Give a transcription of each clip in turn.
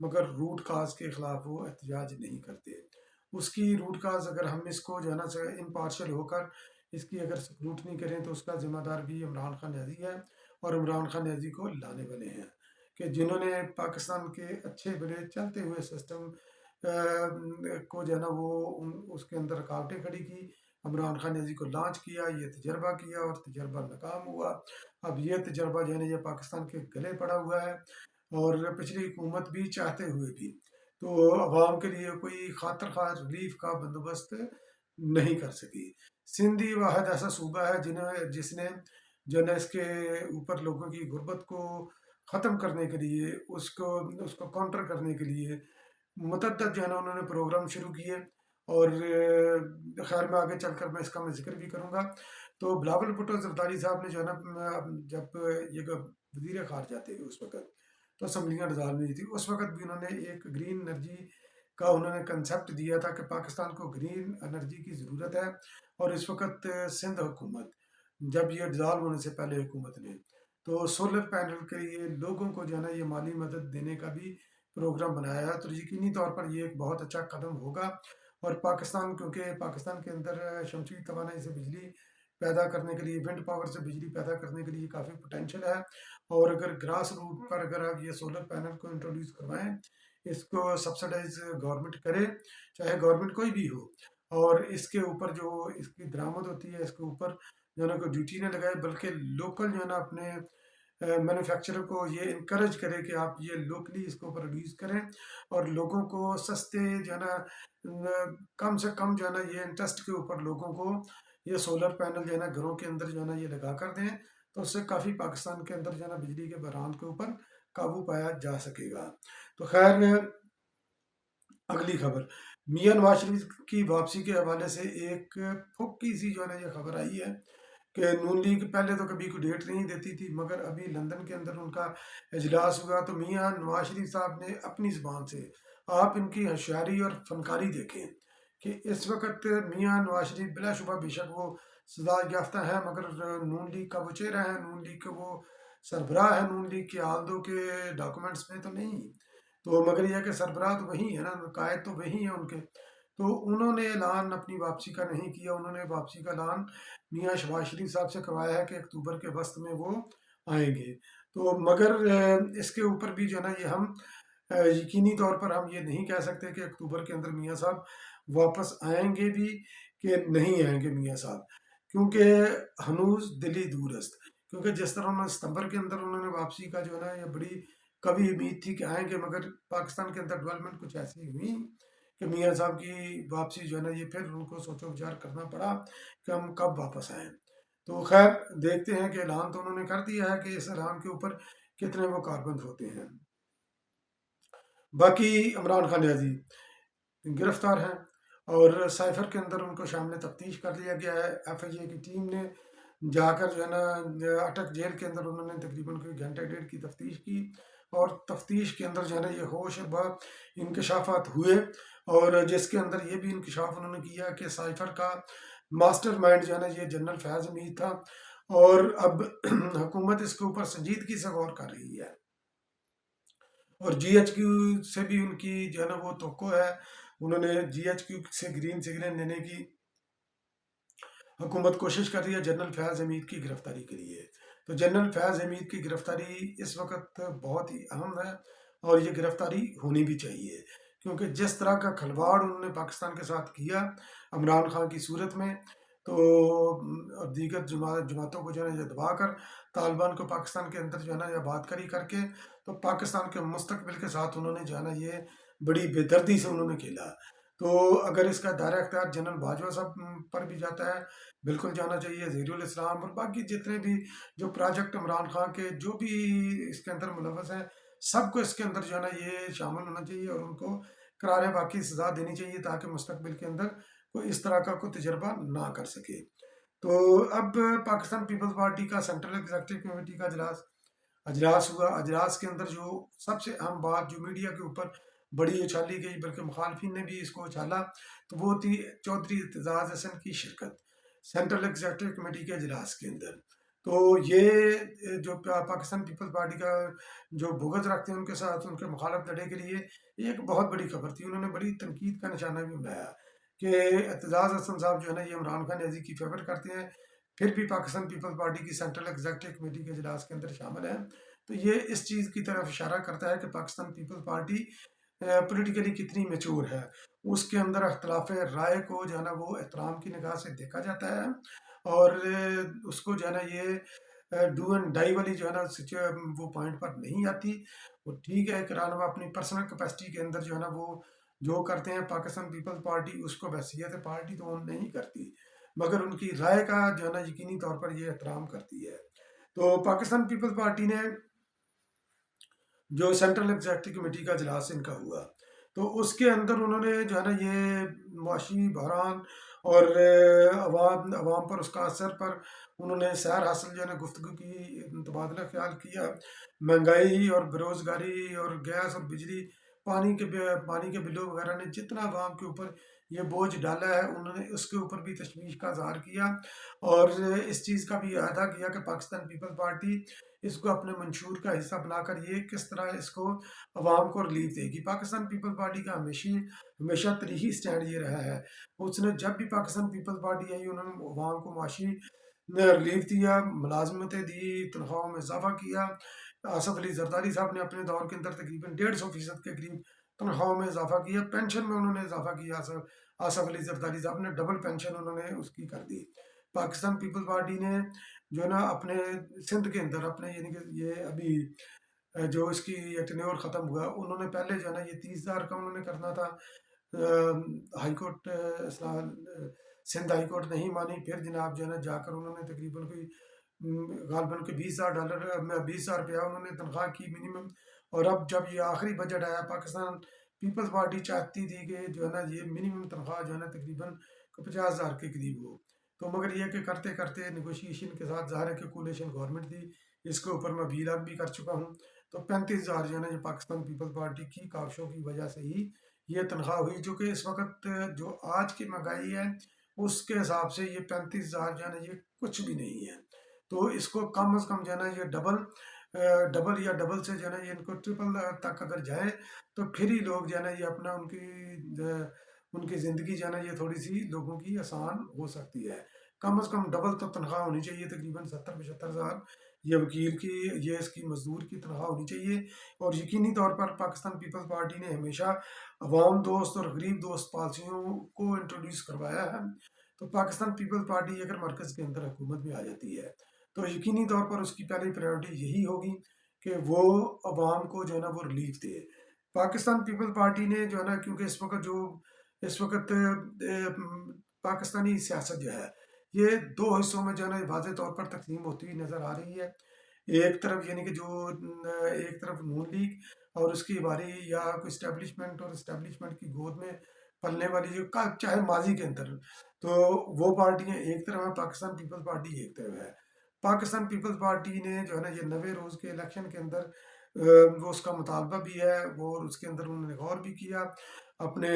مگر root cause کے خلاف وہ احتجاج نہیں کرتے. اس کی روٹ کاز اگر ہم اس کو جو ہے نا امپارشل ہو کر اس کی اگر سکروٹنی کریں تو اس کا ذمہ دار بھی عمران خان نیازی ہے، اور عمران خان نیازی کو لانے والے ہیں کہ جنہوں نے پاکستان کے اچھے بڑے چلتے ہوئے سسٹم کو جو ہے نا وہ اس کے اندر رکاوٹیں کھڑی کی. عمران خان نیازی کو لانچ کیا، یہ تجربہ کیا اور تجربہ ناکام ہوا. اب یہ تجربہ جو ہے نا یہ پاکستان کے گلے پڑا ہوا ہے، اور پچھلی حکومت بھی چاہتے ہوئے بھی تو عوام کے لیے کوئی خاطر خواہ ریلیف کا بندوبست نہیں کر سکی. سندھ ہی واحد ایسا صوبہ ہے جس نے جو ہے نا اس کے اوپر لوگوں کی غربت کو ختم کرنے کے لیے، اس کو کاؤنٹر کرنے کے لیے متعدد جو ہے نا انہوں نے پروگرام شروع کیے. اور خیر میں آگے چل کر میں اس کا ذکر بھی کروں گا. تو بلاول بھٹو زرداری صاحب نے جو ہے نا جب یہ وزیر خارجہ تھے اس وقت، تو اسمبلیاں ڈسالو نہیں تھی، اس وقت بھی انہوں نے ایک گرین انرجی کا انہوں نے کنسیپٹ دیا تھا کہ پاکستان کو گرین انرجی کی ضرورت ہے. اور اس وقت سندھ حکومت جب یہ ڈسالو ہونے سے پہلے حکومت نے تو سولر پینل کے لیے لوگوں کو جو ہے نا یہ مالی مدد دینے کا بھی پروگرام بنایا ہے. تو یقینی طور پر یہ ایک بہت اچھا قدم ہوگا. اور پاکستان کیونکہ پاکستان کے اندر شمسی توانائی سے بجلی پیدا کرنے کے لیے، ونڈ پاور سے بجلی پیدا کرنے کے لیے کافی پوٹینشیل ہے. اور اگر گراس روٹ پر اگر آپ یہ سولر پینل کو انٹروڈیوس کروائیں، اس کو سبسڈائز گورنمنٹ کرے، چاہے گورنمنٹ کوئی بھی ہو، اور اس کے اوپر جو اس کی درآمد ہوتی ہے اس کے اوپر جو ہے نا کوئی ڈیوٹی نہ لگائے، بلکہ لوکل جو ہے نا اپنے مینوفیکچرر کو یہ انکریج کرے کہ آپ یہ لوکلی اس کو پروڈیوس کریں، اور لوگوں کو سستے جو ہے نا کم سے کم جو ہے نا یہ انٹرسٹ کے اوپر لوگوں کو یہ سولر پینل جو ہے نا گھروں کے اندر جو ہے نا یہ لگا کر دیں. تو اس سے کافی پاکستان کے اندر جو ہے نا بجلی کے بحران کے اوپر قابو پایا جا سکے گا. تو خیر اگلی خبر میاں نواز شریف کی واپسی کے حوالے سے ایک پھکی سی جو ہے نا یہ خبر آئی ہے کہ نون لیگ پہلے تو کبھی کوئی ڈیٹ نہیں دیتی تھی، مگر ابھی لندن کے اندر ان کا اجلاس ہوا تو میاں نواز شریف صاحب نے اپنی زبان سے، آپ ان کی ہوشیاری اور فنکاری دیکھیں کہ اس وقت میاں نواز شریف بلا شبہ بے شک وہ سزا یافتہ ہے، مگر نون لیگ کا وہ چہرہ ہے، نون لیگ کا وہ سربراہ ہے، نون لیگ کے آلدو کے ڈاکومنٹس میں تو نہیں. تو مگر یہ ہے کہ سربراہ تو وہی ہے نا، قائد تو وہی ہیں ان کے. تو انہوں نے اعلان اپنی واپسی کا نہیں کیا، انہوں نے واپسی کا اعلان میاں شہباز شریف صاحب سے کروایا ہے کہ اکتوبر کے وسط میں وہ آئیں گے. تو مگر اس کے اوپر بھی جو ہے نا یہ ہم یقینی طور پر ہم یہ نہیں کہہ سکتے کہ اکتوبر کے اندر میاں صاحب واپس آئیں گے بھی کہ نہیں آئیں گے میاں صاحب، کیونکہ ہنوز دلی دور است. کیونکہ جس طرح انہوں نے ستمبر کے اندر انہوں نے واپسی کا جو ہے نا یہ بڑی کبھی امید تھی کہ آئیں گے، مگر پاکستان کے اندر ڈیولپمنٹ کچھ ایسی ہوئی کہ میاں صاحب کی واپسی جو ہے نا یہ پھر ان کو سوچ و وچار کرنا پڑا کہ ہم کب واپس آئیں. تو خیر دیکھتے ہیں کہ اعلان تو انہوں نے کر دیا ہے کہ اس اعلان کے اوپر کتنے وہ کاربند ہوتے ہیں. باقی عمران خان نیازی گرفتار ہیں، اور سائفر کے اندر ان کو شامل تفتیش کر لیا گیا ہے. ایف آئی اے کی ٹیم نے جا کر جو ہے نا اٹک جیل کے اندر انہوں نے تقریباً کوئی گھنٹے ڈیڑھ کی تفتیش کی، اور تفتیش کے اندر جو ہے نا یہ ہوش انکشافات ہوئے، اور جس کے اندر یہ بھی انکشاف انہوں نے کیا کہ سائفر کا ماسٹر مائنڈ جو ہے نا یہ جنرل فیاض حمید تھا، اور اب حکومت اس کے اوپر سنجیدگی سے غور کر رہی ہے. اور جی ایچ کیو سے بھی ان کی جو ہے نا وہ توقع ہے، انہوں نے جی ایچ کیو سے گرین سگنل لینے کی حکومت کوشش کر رہی ہے جنرل فیاض حمید کی گرفتاری کے لیے. تو جنرل فیاض حمید کی گرفتاری اس وقت بہت ہی اہم ہے، اور یہ گرفتاری ہونی بھی چاہیے، کیونکہ جس طرح کا کھلواڑ انہوں نے پاکستان کے ساتھ کیا عمران خان کی صورت میں، تو دیگر جماعتوں کو جو ہے نا یہ دبا کر طالبان کو پاکستان کے اندر جو ہے نا یہ آباد کاری کر کے تو پاکستان کے مستقبل کے ساتھ انہوں نے جو ہے نا یہ بڑی بے دردی سے انہوں نے کھیلا. تو اگر اس کا دائرہ اختیار جنرل باجوہ صاحب پر بھی جاتا ہے، بالکل جانا چاہیے، ظہیر الاسلام اور باقی جتنے بھی جو پروجیکٹ عمران خان کے جو بھی اس کے اندر ملوث ہیں سب کو اس کے اندر جو ہے نا یہ شامل ہونا چاہیے، اور ان کو قرار واقعی سزا دینی چاہیے تاکہ مستقبل کے اندر کوئی اس طرح کا کوئی تجربہ نہ کر سکے. تو اب پاکستان پیپلز پارٹی کا سینٹرل ایگزیکٹو کمیٹی کا اجلاس ہوا. اجلاس کے اندر جو سب سے اہم بات جو میڈیا کے اوپر بڑی اچھالی گئی، بلکہ مخالفین نے بھی اس کو اچھالا، تو وہ تھی چودھری اعتزاز حسن کی شرکت سینٹرل ایگزیکٹو کمیٹی کے اجلاس کے اندر. تو یہ جو پاکستان پیپل پارٹی کا جو بغض رکھتے ہیں ان کے ساتھ ان کے مخالف لڑے کے لیے یہ ایک بہت بڑی خبر تھی. انہوں نے بڑی تنقید کا نشانہ بھی بنایا کہ اعتزاز احسن صاحب جو ہے نا یہ عمران خان نیازی کی فیور کرتے ہیں، پھر بھی پاکستان پیپل پارٹی کی سینٹرل ایگزیکٹو کمیٹی کے اجلاس کے اندر شامل ہیں. تو یہ اس چیز کی طرف اشارہ کرتا ہے کہ پاکستان پیپل پارٹی پولیٹیکلی کتنی میچور ہے. اس کے اندر اختلاف رائے کو جو ہے نا وہ احترام کی نگاہ سے دیکھا جاتا ہے، اور اس کو جو ہے نا یہ ڈو اینڈ ڈائی والی جو ہے نا وہ پوائنٹ پر نہیں آتی. وہ ٹھیک ہے کہ رہنما اپنی پرسنل کیپیسٹی کے اندر جو ہے نا وہ جو کرتے ہیں، پاکستان پیپل پارٹی اس کو بحثیت پارٹی تو اون نہیں کرتی، مگر ان کی رائے کا جو ہے نا یقینی طور پر یہ احترام کرتی ہے. تو پاکستان پیپل پارٹی نے جو سینٹرل ایگزیکٹو کمیٹی کا اجلاس ان کا ہوا، تو اس کے اندر انہوں نے جو ہے نا یہ معاشی بحران اور عوام پر اس کا اثر پر انہوں نے سیر حاصل جو ہے نا گفتگو کی، تبادلہ خیال کیا. مہنگائی اور بےروزگاری اور گیس اور بجلی پانی کے بلوں وغیرہ نے جتنا عوام کے اوپر یہ بوجھ ڈالا ہے، انہوں نے اس کے اوپر بھی تشویش کا اظہار کیا، اور اس چیز کا بھی اعادہ کیا کہ پاکستان پیپل پارٹی اس کو اپنے منشور کا حصہ بنا کر یہ کس طرح اس کو عوام کو ریلیف دے گی. پاکستان پیپل پارٹی کا ہمیشہ تاریخی سٹینڈ یہ رہا ہے. اس نے جب بھی پاکستان پیپل پارٹی آئی انہوں نے عوام کو معاشی ریلیف دیا، ملازمتیں دی، تنخواہوں میں اضافہ کیا. آصف علی زرداری صاحب نے اپنے دور کے اندر تقریباً 150% کے قریب تنخواہوں میں اضافہ کیا. پینشن میں انہوں نے اضافہ کیا. آصف علی زرداری صاحب نے ڈبل پینشن انہوں نے اس کی کر دی. پاکستان پیپل پارٹی نے جو ہے نا اپنے سندھ کے اندر اپنے یعنی کہ یہ ابھی جو اس کی ٹینیور ختم ہوا، انہوں نے پہلے جو ہے نا یہ 30,000 کا انہوں نے کرنا تھا. High court Sindh high court نہیں مانی. پھر جناب جو ہے نا جا کر انہوں نے تقریباً کوئی غالباً کے $20,000 20,000 انہوں نے تنخواہ کی منیمم. اور اب جب یہ آخری بجٹ آیا، پاکستان پیپلز پارٹی چاہتی تھی کہ جو ہے نا یہ منیمم تنخواہ جو ہے نا تقریباً 50,000 کے قریب ہو. تو مگر یہ کہ کرتے کرتے نیگوشیشن کے ساتھ، ظاہر ہے کہ کولیشن گورنمنٹ تھی، اس کے اوپر میں ویلاگ بھی کر چکا ہوں. تو 35,000 جو ہے نا یہ پاکستان پیپل پارٹی کی کاوشوں کی وجہ سے ہی یہ تنخواہ ہوئی، جو کہ اس وقت جو آج کی مہنگائی ہے اس کے حساب سے یہ 35,000 جو ہے نا یہ کچھ بھی نہیں ہے. تو اس کو کم از کم جو ہے نا یہ ڈبل سے جو ہے نا یہ ان کو ٹرپل تک اگر جائے تو پھر ہی لوگ جو ہے نا یہ اپنا ان کی زندگی جو ہے نا یہ تھوڑی سی لوگوں کی آسان ہو سکتی ہے. کم از کم ڈبل تو تنخواہ ہونی چاہیے، تقریباً 70-75,000 یہ وکیل کی، یہ اس کی مزدور کی تنخواہ ہونی چاہیے. اور یقینی طور پر پاکستان پیپل پارٹی نے ہمیشہ عوام دوست اور غریب دوست پالیسیوں کو انٹروڈیوس کروایا ہے. تو پاکستان پیپل پارٹی اگر مرکز کے اندر حکومت میں آ جاتی ہے تو یقینی طور پر اس کی پہلی پریورٹی یہی ہوگی کہ وہ عوام کو جو ہے نا وہ ریلیف دے. پاکستان پیپل پارٹی نے جو ہے نا کیونکہ اس وقت پاکستانی سیاست جو ہے یہ دو حصوں میں جو ہے نا واضح طور پر تقسیم ہوتی ہوئی نظر آ رہی ہے. ایک طرف یعنی کہ جو ایک طرف نون لیگ اور اس کی باری یا کوئی اسٹیبلشمنٹ، اور اسٹیبلشمنٹ کی گود میں پلنے والی جو چاہے ماضی کے اندر، تو وہ پارٹیاں ایک طرف ہے، پاکستان پیپل پارٹی ایک طرف ہے. پاکستان پیپل پارٹی نے جو ہے نا یہ 90 روز کے الیکشن کے اندر وہ اس کا مطالبہ بھی ہے، وہ اس کے اندر انہوں نے غور بھی کیا اپنے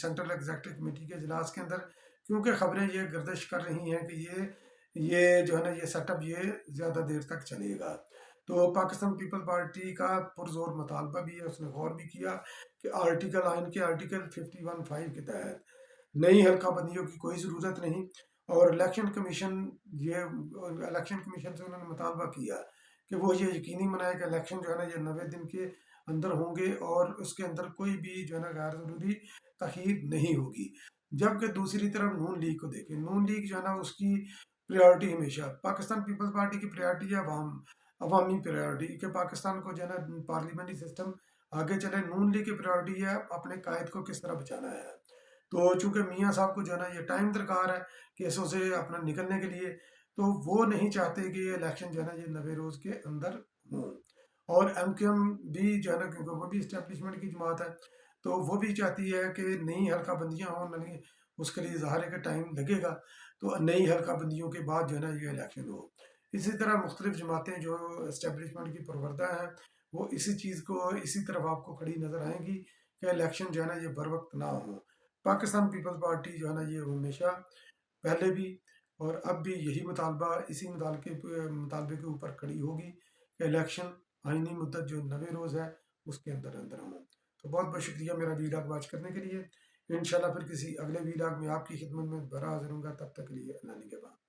سینٹرل ایگزیکٹو کمیٹی کے اجلاس کے اندر. کیونکہ خبریں یہ گردش کر رہی ہیں کہ یہ جو ہے نا یہ سیٹ اپ یہ زیادہ دیر تک چلے گا. تو پاکستان پیپل پارٹی کا پرزور مطالبہ بھی ہے، اس نے غور بھی کیا کہ آئین کے آرٹیکل 51(5) کے تحت نئی حلقہ بندیوں کی کوئی ضرورت نہیں. اور الیکشن کمیشن سے انہوں نے مطالبہ کیا کہ وہ یہ یقینی بنائے کہ الیکشن جو ہے نا یہ 90 دن کے اندر ہوں گے اور اس کے اندر کوئی بھی جو ہے نا غیر ضروری تاخیر نہیں ہوگی. جبکہ دوسری طرف نون لیگ کو دیکھیں، نون لیگ جو ہے نا اس کی پریورٹی ہمیشہ پاکستان پیپلز پارٹی کی پریورٹی ہے عوامی پریورٹی کہ پاکستان کو جو ہے نا پارلیمنٹری سسٹم آگے چلے. نون لیگ کی پریورٹی ہے اپنے قائد کو کس طرح بچانا ہے. تو چونکہ میاں صاحب کو جو ہے نا یہ ٹائم درکار ہے کیسوں سے اپنا نکلنے کے لیے، تو وہ نہیں چاہتے کہ یہ الیکشن جو ہے نا یہ 90 روز کے اندر ہوں. اور ایم کیو ایم بھی جو ہے نا کیونکہ وہ بھی اسٹیبلشمنٹ کی جماعت ہے تو وہ بھی چاہتی ہے کہ نئی حلقہ بندیاں ہوں. نہیں اس کے لیے ظاہر ہے کہ ٹائم لگے گا، تو نئی حلقہ بندیوں کے بعد جو ہے نا یہ الیکشن ہو. اسی طرح مختلف جماعتیں جو اسٹیبلشمنٹ کی پروردہ ہیں وہ اسی چیز کو اسی طرف آپ کو کھڑی نظر آئیں گی کہ الیکشن جو ہے نا یہ بر وقت نہ ہو. پاکستان پیپل پارٹی جو ہے نا یہ ہمیشہ پہلے بھی اور اب بھی یہی مطالبہ اسی مطالبے کے اوپر کھڑی ہوگی کہ الیکشن آئینی مدت جو 90 روز ہے اس کے اندر اندر ہوں۔ تو بہت بہت شکریہ میرا ویلاگ واچ کرنے کے لیے۔ انشاءاللہ پھر کسی اگلے ویلاگ میں آپ کی خدمت میں دوبارہ حاضر ہوں گا، تب تک کے لیے اللہ نگہبان۔